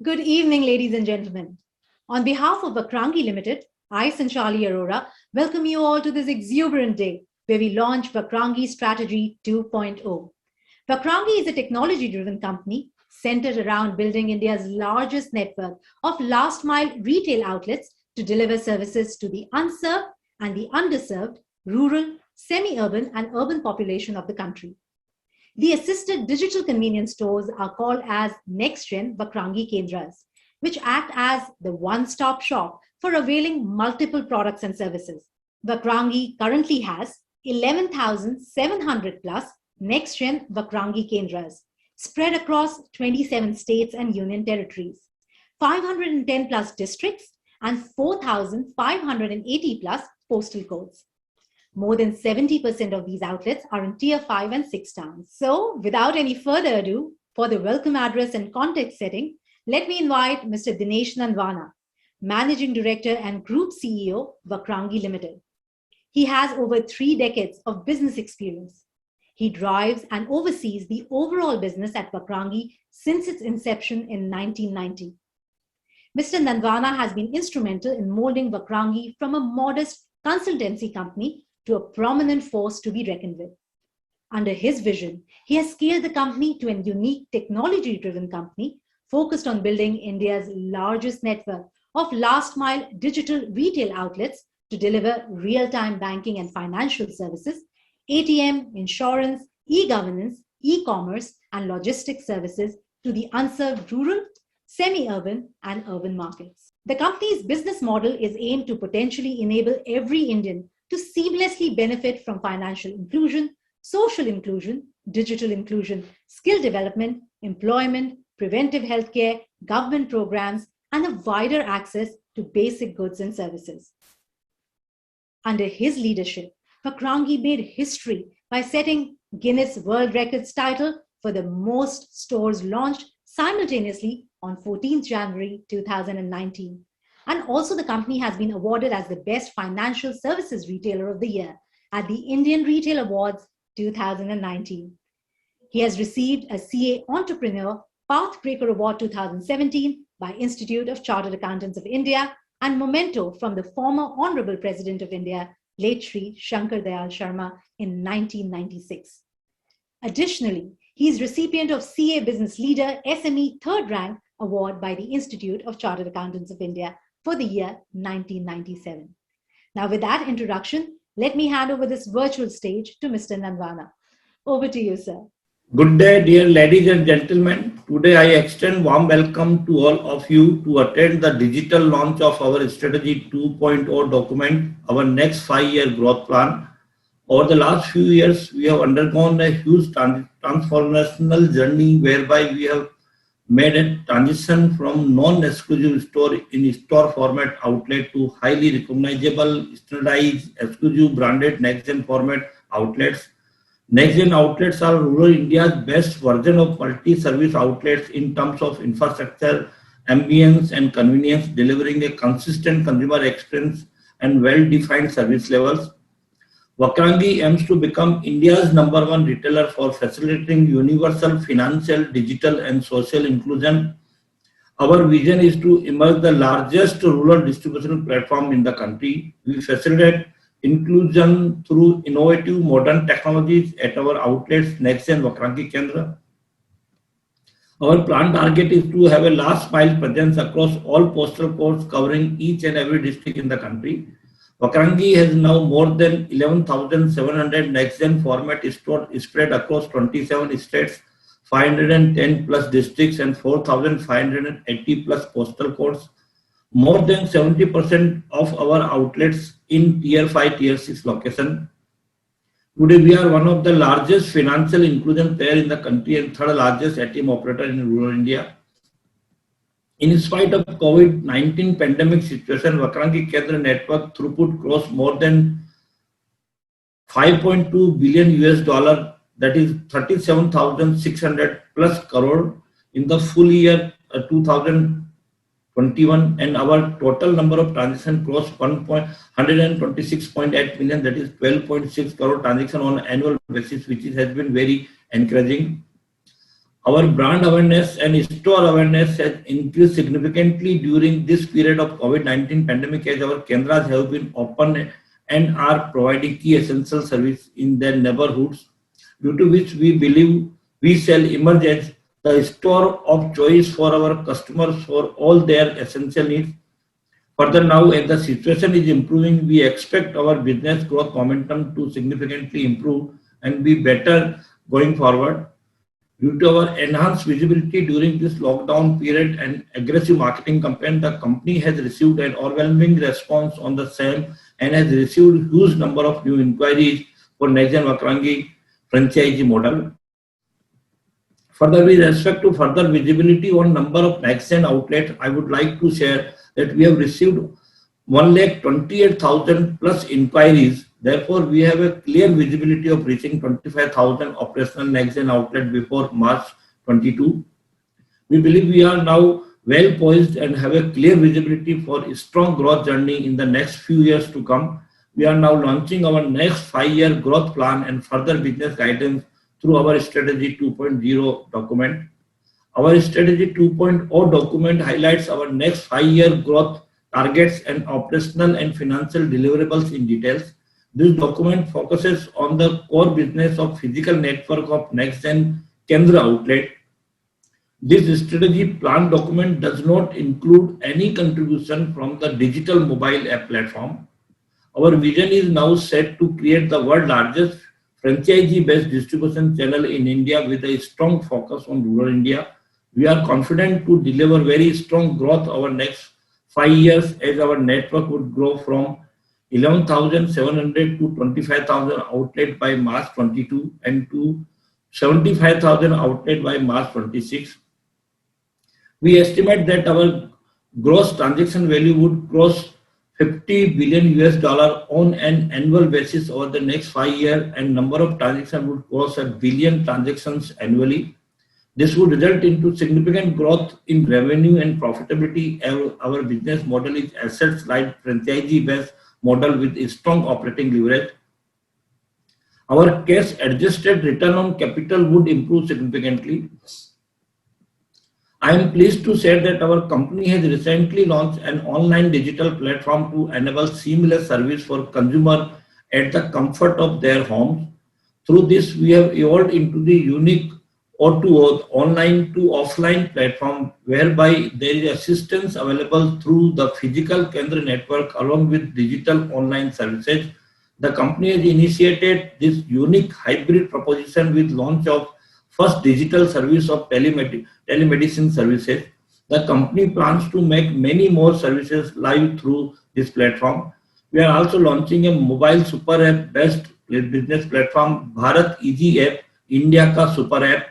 Good evening, ladies and gentlemen. On behalf of Vakrangi Limited, I, Sanchali Arora, welcome you all to this exuberant day where we launch Vakrangi Strategy 2.0. Vakrangi is a technology-driven company centered around building India's largest network of last-mile retail outlets to deliver services to the unserved and the underserved, rural, semi-urban and urban population of the country. The assisted digital convenience stores are called as Next-Gen Vakrangi Kendras, which act as the one-stop shop for availing multiple products and services. Vakrangi currently has 11,700 plus Next-Gen Vakrangi Kendras spread across 27 states and union territories, 510 plus districts, and 4,580 plus postal codes. More than 70% of these outlets are in Tier 5 and 6 towns. So, without any further ado, for the welcome address and context setting, let me invite Mr. Dinesh Nandwana, Managing Director and Group CEO, Vakrangi Limited. He has over 3 decades of business experience. He drives and oversees the overall business at Vakrangi since its inception in 1990. Mr. Nandwana has been instrumental in molding Vakrangi from a modest consultancy company to a prominent force to be reckoned with. Under his vision, he has scaled the company to a unique technology-driven company focused on building India's largest network of last-mile digital retail outlets to deliver real-time banking and financial services, ATM, insurance, e-governance, e-commerce, and logistics services to the unserved rural, semi-urban, and urban markets. The company's business model is aimed to potentially enable every Indian to seamlessly benefit from financial inclusion, social inclusion, digital inclusion, skill development, employment, preventive healthcare, government programs, and a wider access to basic goods and services. Under his leadership, Vakrangi made history by setting Guinness World Records title for the most stores launched simultaneously on 14th January 2019. And also the company has been awarded as the Best Financial Services Retailer of the Year at the Indian Retail Awards 2019. He has received a CA Entrepreneur Pathbreaker Award 2017 by Institute of Chartered Accountants of India and Memento from the former Honorable President of India, late Shri Shankar Dayal Sharma in 1996. Additionally, he is recipient of CA Business Leader SME Third Rank Award by the Institute of Chartered Accountants of India for the year 1997. Now, with that introduction, let me hand over this virtual stage to Mr. Nandwana. Over to you, sir. Good day, dear ladies and gentlemen. Today, I extend warm welcome to all of you to attend the digital launch of our Strategy 2.0 document, our next 5-year growth plan. Over the last few years, we have undergone a huge transformational journey whereby we have made a transition from non-exclusive store format outlet to highly recognizable, standardized, exclusive branded next-gen format outlets. Next-gen outlets are rural India's best version of multi-service outlets in terms of infrastructure, ambience and convenience, delivering a consistent consumer experience and well-defined service levels. Vakrangi aims to become India's #1 retailer for facilitating universal financial, digital and social inclusion. Our vision is to emerge the largest rural distribution platform in the country. We facilitate inclusion through innovative modern technologies at our outlets Next-Gen Vakrangi Kendra. Our planned target is to have a last mile presence across all postal codes covering each and every district in the country. Vakrangi has now more than 11,700 next-gen format stores spread across 27 states, 510 plus districts and 4,580 plus postal codes. More than 70% of our outlets in Tier 5, Tier 6 location. Today, we are one of the largest financial inclusion player in the country and third largest ATM operator in rural India. In spite of COVID-19 pandemic situation, Vakrangi Kendra network throughput crossed more than $5.2 billion, that is 37,600 plus crore in the full year 2021, and our total number of transactions crossed 126.8 million, that is 12.6 crore transactions on an annual basis, which has been very encouraging. Our brand awareness and store awareness has increased significantly during this period of COVID-19 pandemic as our Kendras have been open and are providing key essential service in their neighborhoods, due to which we believe we shall emerge as the store of choice for our customers for all their essential needs. Further, now as the situation is improving, we expect our business growth momentum to significantly improve and be better going forward. Due to our enhanced visibility during this lockdown period and aggressive marketing campaign, the company has received an overwhelming response on the same and has received huge number of new inquiries for NextGen Vakrangi franchisee model. Further, with respect to further visibility on number of NextGen outlets, I would like to share that we have received 128,000 plus inquiries. Therefore, we have a clear visibility of reaching 25,000 operational NextGen outlets before March 22. We believe we are now well poised and have a clear visibility for a strong growth journey in the next few years to come. We are now launching our next 5-year growth plan and further business guidance through our Strategy 2.0 document. Our Strategy 2.0 document highlights our next 5-year growth targets and operational and financial deliverables in details. This document focuses on the core business of physical network of NextGen Kendra outlet. This strategy plan document does not include any contribution from the digital mobile app platform. Our vision is now set to create the world's largest franchisee-based distribution channel in India with a strong focus on rural India. We are confident to deliver very strong growth over next 5 years as our network would grow from 11,700 to 25,000 outlets by March 22 and to 75,000 outlets by March 26. We estimate that our gross transaction value would cross $50 billion on an annual basis over the next 5 years, and number of transactions would cross 1 billion transactions annually. This would result into significant growth in revenue and profitability. Our business model is asset-light franchisee-based model with a strong operating leverage. Our cash adjusted return on capital would improve significantly. I am pleased to say that our company has recently launched an online digital platform to enable seamless service for consumers at the comfort of their homes. Through this, we have evolved into the unique O2O, online to offline platform, whereby there is assistance available through the physical Kendra network along with digital online services. The company has initiated this unique hybrid proposition with launch of first digital service of telemedicine services. The company plans to make many more services live through this platform. We are also launching a mobile super app based business platform, Bharat Easy App, India ka super app.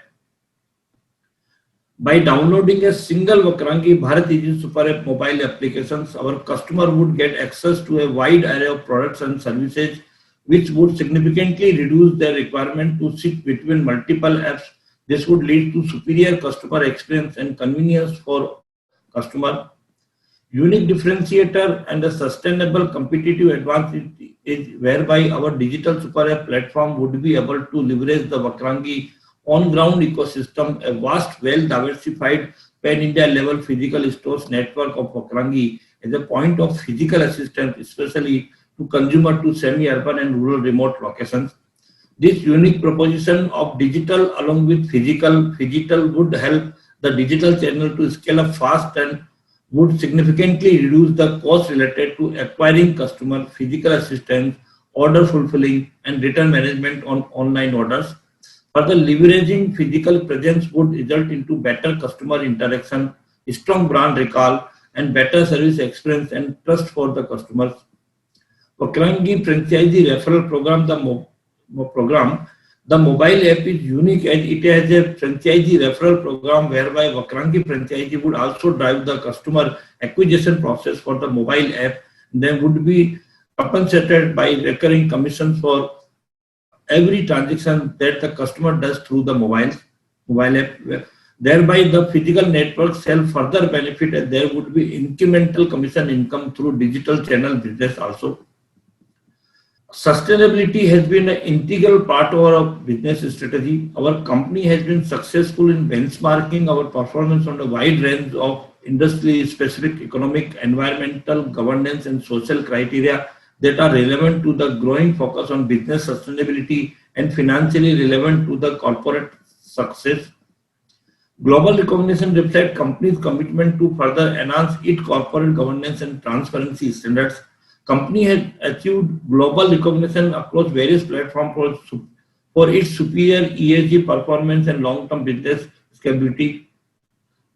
By downloading a single Vakrangi Bharat Easy Super App mobile applications, our customer would get access to a wide array of products and services, which would significantly reduce their requirement to sit between multiple apps. This would lead to superior customer experience and convenience for customer. Unique differentiator and a sustainable competitive advantage is whereby our digital super app platform would be able to leverage the Vakrangi on-ground ecosystem, a vast, well-diversified pan-India level physical stores network of Vakrangi as a point of physical assistance, especially to consumer to semi-urban and rural remote locations. This unique proposition of digital along with physical would help the digital channel to scale up fast and would significantly reduce the cost related to acquiring customer, physical assistance, order fulfilling, and return management on online orders. Further, leveraging physical presence would result into better customer interaction, strong brand recall, and better service experience and trust for the customers. Vakrangi franchisee referral program, the mobile app is unique as it has a franchisee referral program whereby Vakrangi franchisee would also drive the customer acquisition process for the mobile app. They would be compensated by recurring commissions for every transaction that the customer does through the mobile app. Thereby, the physical network shall further benefit and there would be incremental commission income through digital channel business also. Sustainability has been an integral part of our business strategy. Our company has been successful in benchmarking our performance on a wide range of industry-specific economic, environmental, governance, and social criteria that are relevant to the growing focus on business sustainability and financially relevant to the corporate success. Global recognition reflects companies' commitment to further enhance its corporate governance and transparency standards. Company has achieved global recognition across various platforms for its superior ESG performance and long-term business scalability.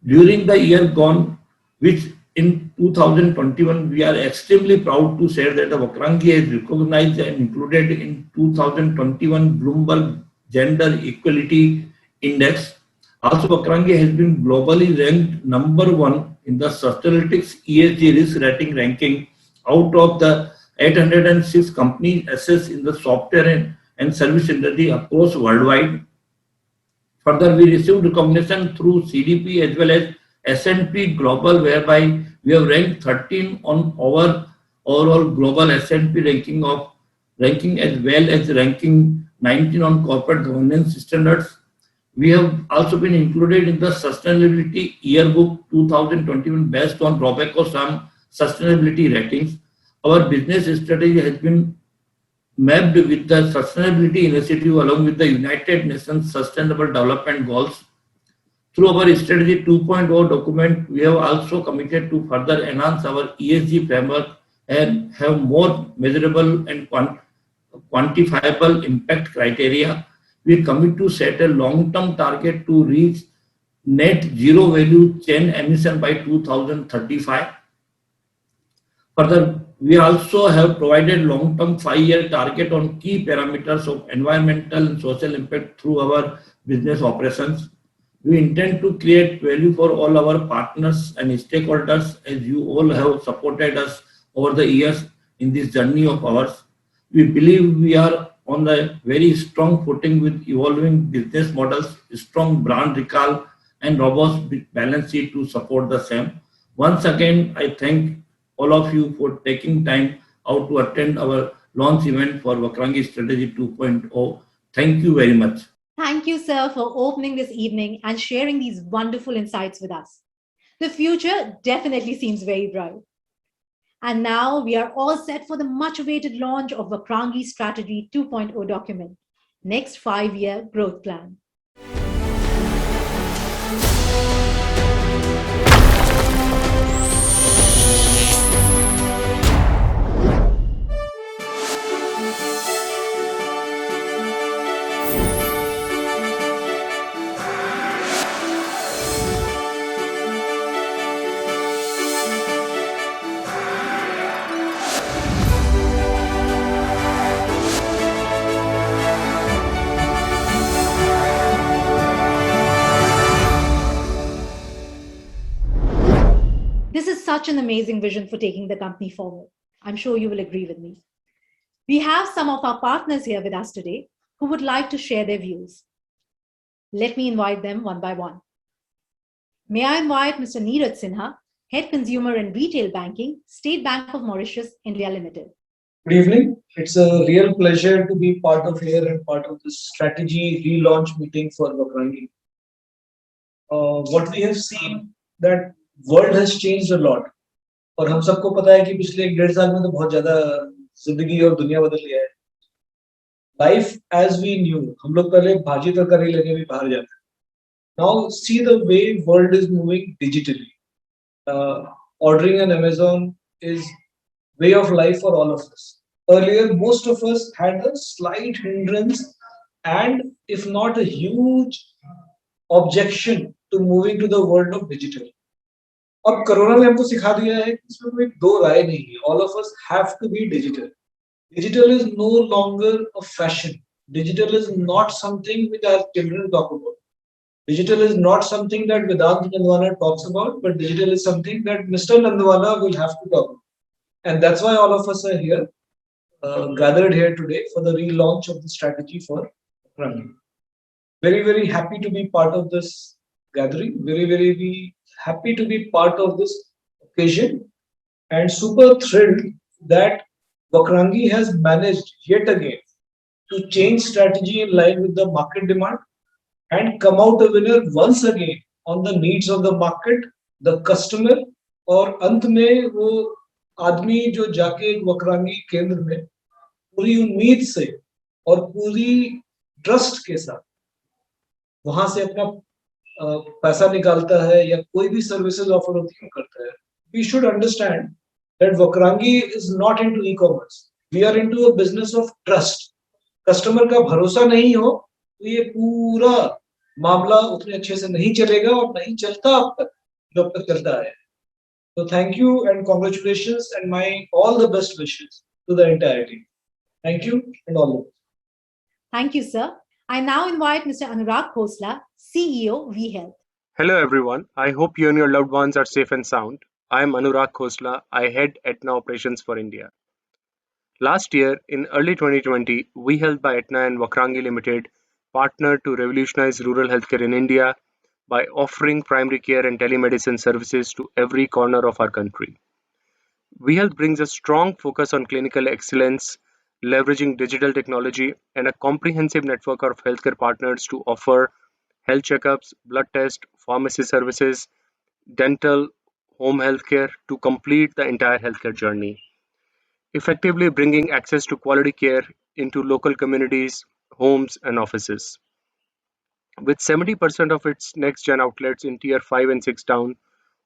During the year gone, which in 2021, we are extremely proud to share that the Vakrangi is recognized and included in 2021 Bloomberg Gender Equality Index. Also, Vakrangi has been globally ranked number one in the Sustainalytics ESG risk rating ranking out of the 806 companies assessed in the software and service industry across worldwide. Further, we received recognition through CDP as well as S&P Global, whereby we have ranked 13 on our overall global S&P ranking as well as ranking 19 on corporate governance standards. We have also been included in the Sustainability Yearbook 2021 based on RobecoSAM sustainability ratings. Our business strategy has been mapped with the Sustainability Initiative along with the United Nations Sustainable Development Goals. Through our Strategy 2.0 document, we have also committed to further enhance our ESG framework and have more measurable and quantifiable impact criteria. We commit to set a long-term target to reach net zero value chain emission by 2035. Further, we also have provided long-term 5-year target on key parameters of environmental and social impact through our business operations. We intend to create value for all our partners and stakeholders as you all have supported us over the years in this journey of ours. We believe we are on a very strong footing with evolving business models, strong brand recall, and robust balance sheet to support the same. Once again, I thank all of you for taking time out to attend our launch event for Vakrangi Strategy 2.0. Thank you very much. Thank you, sir, for opening this evening and sharing these wonderful insights with us. The future definitely seems very bright. And now we are all set for the much-awaited launch of Vakrangi Strategy 2.0 document, next 5-year growth plan. This is such an amazing vision for taking the company forward. I'm sure you will agree with me. We have some of our partners here with us today who would like to share their views. Let me invite them one by one. May I invite Mr. Neeraj Sinha, Head Consumer and Retail Banking, State Bank of Mauritius, India Limited. Good evening. It's a real pleasure to be part of here and part of this strategy relaunch meeting for Vakrangi. What we have seen that world has changed a lot. और हम सबको पता है कि पिछले 1.5 साल में तो बहुत ज्यादा जिंदगी और दुनिया बदल गया है. Life as we knew, हम लोग पहले भाजी तरकारी लेने भी बाहर जाते हैं. Now see the way world is moving digitally. Ordering on Amazon is way of life for all of us. Earlier, most of us had a slight hindrance and if not a huge objection to moving to the world of digital. अब corona ने हमको सिखा दिया है कि इसमें कोई दो राय नहीं है. All of us have to be digital. Digital is no longer a fashion. Digital is not something which our children talk about. Digital is not something that Vedant Nandwala talks about, but digital is something that Mr. Nandwala will have to talk about. And that's why all of us are here, gathered here today for the relaunch of the strategy for Vakrangi. Very, very happy to be part of this gathering. Very happy to be part of this occasion and super thrilled that Vakrangi has managed yet again to change strategy in line with the market demand and come out a winner once again on the needs of the market, the customer और अंत में वो आदमी जो जाके एक वक्रांगी केंद्र में पूरी उम्मीद से और पूरी ट्रस्ट के साथ वहां से अपना पैसा निकालता है या कोई भी सर्विसेज ऑफर होती है करता है. We should understand that Vakrangi is not into e-commerce. We are into a business of trust. Customer का भरोसा नहीं हो तो ये पूरा मामला उतने अच्छे से नहीं चलेगा और नहीं चलता अब तक जब तक चलता है. So thank you and congratulations and my all the best wishes to the entire team. Thank you and all the best. Thank you, sir. I now invite Mr. Anurag Khosla, CEO, VHealth. Hello everyone, I hope you and your loved ones are safe and sound. I am Anurag Khosla, I head Aetna Operations for India. Last year, in early 2020, VHealth by Aetna and Vakrangi Limited partnered to revolutionize rural healthcare in India by offering primary care and telemedicine services to every corner of our country. VHealth brings a strong focus on clinical excellence, leveraging digital technology and a comprehensive network of healthcare partners to offer health checkups, blood tests, pharmacy services, dental, home healthcare to complete the entire healthcare journey, effectively bringing access to quality care into local communities, homes, and offices. With 70% of its next-gen outlets in Tier 5 and 6 town,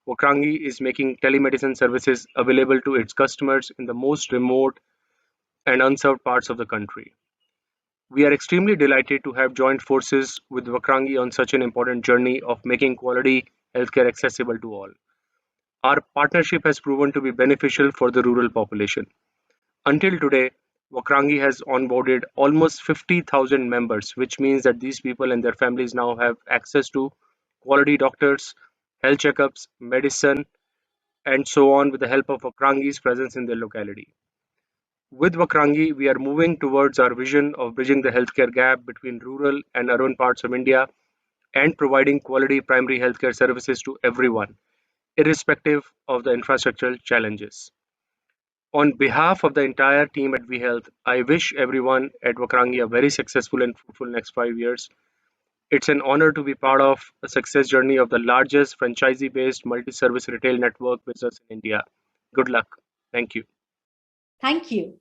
Vakrangi is making telemedicine services available to its customers in the most remote and unserved parts of the country. We are extremely delighted to have joined forces with Vakrangi on such an important journey of making quality healthcare accessible to all. Our partnership has proven to be beneficial for the rural population. Until today, Vakrangi has onboarded almost 50,000 members, which means that these people and their families now have access to quality doctors, health checkups, medicine, and so on with the help of Vakrangi's presence in their locality. With Vakrangi, we are moving towards our vision of bridging the healthcare gap between rural and urban parts of India and providing quality primary healthcare services to everyone, irrespective of the infrastructural challenges. On behalf of the entire team at VHealth, I wish everyone at Vakrangi a very successful and fruitful next 5 years. It's an honor to be part of a success journey of the largest franchisee-based multi-service retail network business in India. Good luck. Thank you. Thank you.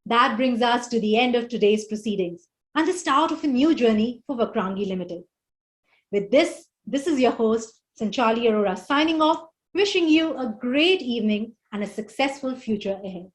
That brings us to the end of today's proceedings and the start of a new journey for Vakrangi Limited. With this is your host, Sanchali Arora, signing off, wishing you a great evening and a successful future ahead.